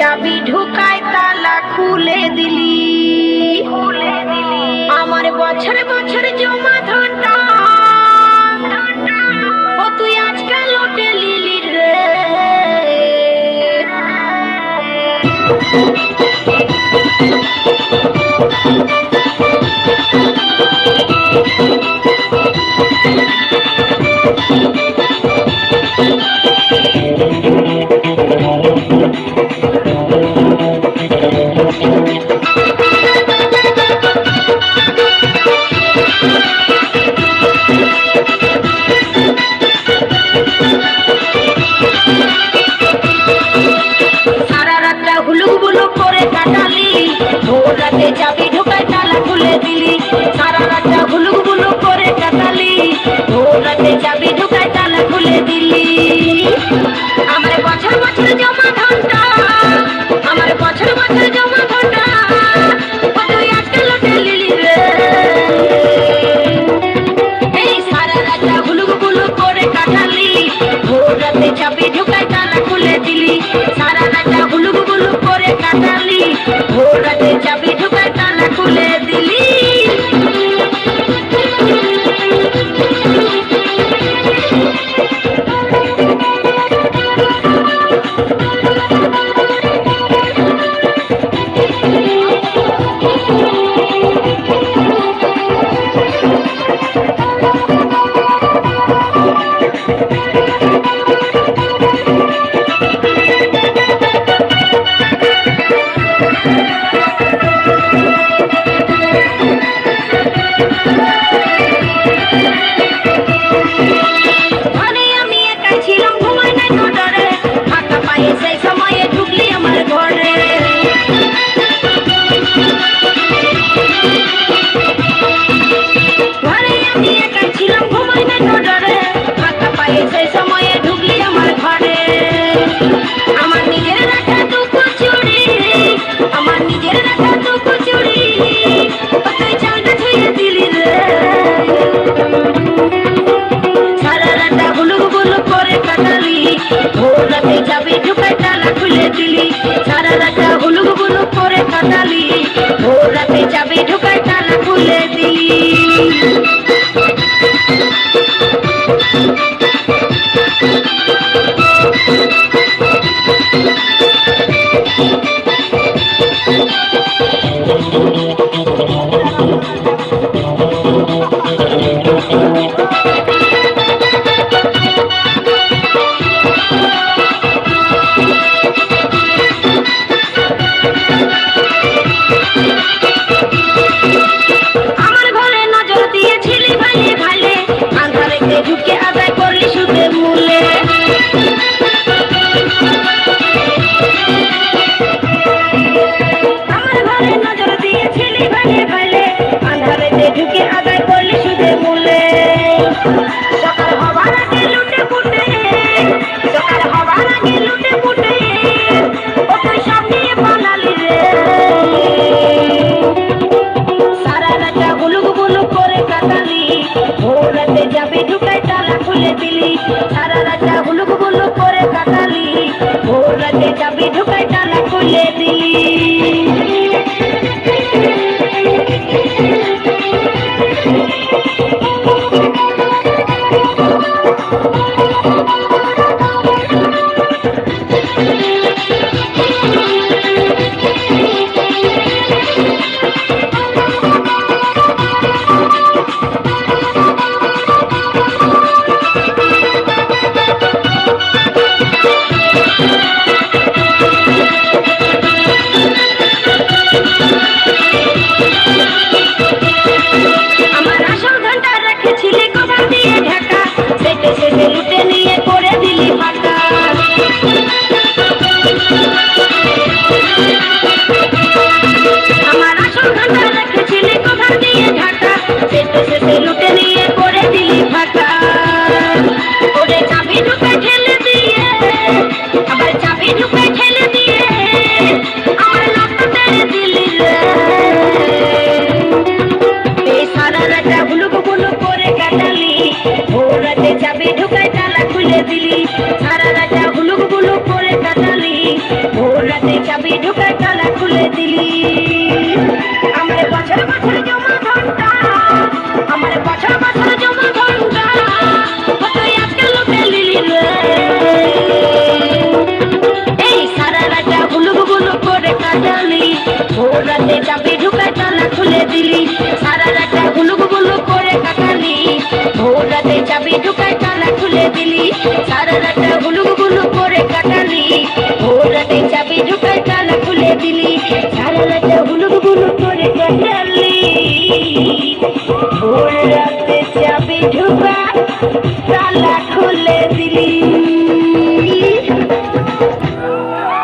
চাবি ঢুকায় তালা খুলে দিলি আমার বছর বছর জমা ধনটা ও তুই আজকাল লোটে লিলি রে চাবি ঢুকায় তালা খুলে দিলি সারা রাতটা হুলুক বুলুক করে কাটালি ভোর রাতে চাবি ঢুকায় তালা খুলে দিলি আমার বছর বছর জমা ধনটা আমার বছর বছর জমা ধনটা তুই আজকাল লোটে লিলি রে এই সারা রাতটা হুলুক বুলুক করে কাটালি ভোর রাতে চাবি ঢুকায় তালা খুলে দিলি সারা রাতটা হুলুক বুলুক করে কাটালি ভোর রাতে চাবি ঢুকায় তালা খুলে দিলি চাবি ঢুকায় তালা খুলে দিলি সারা রাতটা হুলুক বুলুক করে কাটালি ভোর রাতে চাবি ঢুকায় তালা খুলে দিলি ঢুকে আদায় করলি সুদে মূলে আমার ঘরে নজর দিয়েছিলি ভালে ভালে আন্ধারেতে ঢুকে আদায় করলি সুদে মূলে সকাল হবার আগে লুটে পুটে সকাল হবার আগে লুটে পুটে ও তুই সব নিয়ে পালালি রে সারা রাতটা হুলুক বুলুক করে কাটালি ভোর রাতে যাবি ঢুকায় তালা খুলে দিলি সারা রাতটা হুলুক বুলুক করে কাটালি ভোর রাতে চাবি ঢুকায় তালা খুলে দিলি দিলি সারা রাতটা হুলুক বুলুক করে কাটালি ভোর রাতে চাবি ঢুকায় তালা খুলে দিলি আমার বছর বছর জমা ধনটা আমার বছর বছর জমা ধনটা তুই আজকে লুটে নিলি রে এই সারা রাজা গুলু গুলু করে কাটালি ভোর রাতে চাবি ঢুকায় তালা খুলে দিলি সারা রাজা গুলু গুলু করে কাটালি ভোর রাতে চাবি ঢুকায় তালা খুলে দিলি সারা রাতে গুলু গুলু করে কাটালি ভোর রাতে চাবি ঢুকায় তালা খুলে দিলি সারা রাতে গুলু গুলু করে কাটালি ভোর রাতে চাবি ঢুকায় তালা খুলে দিলি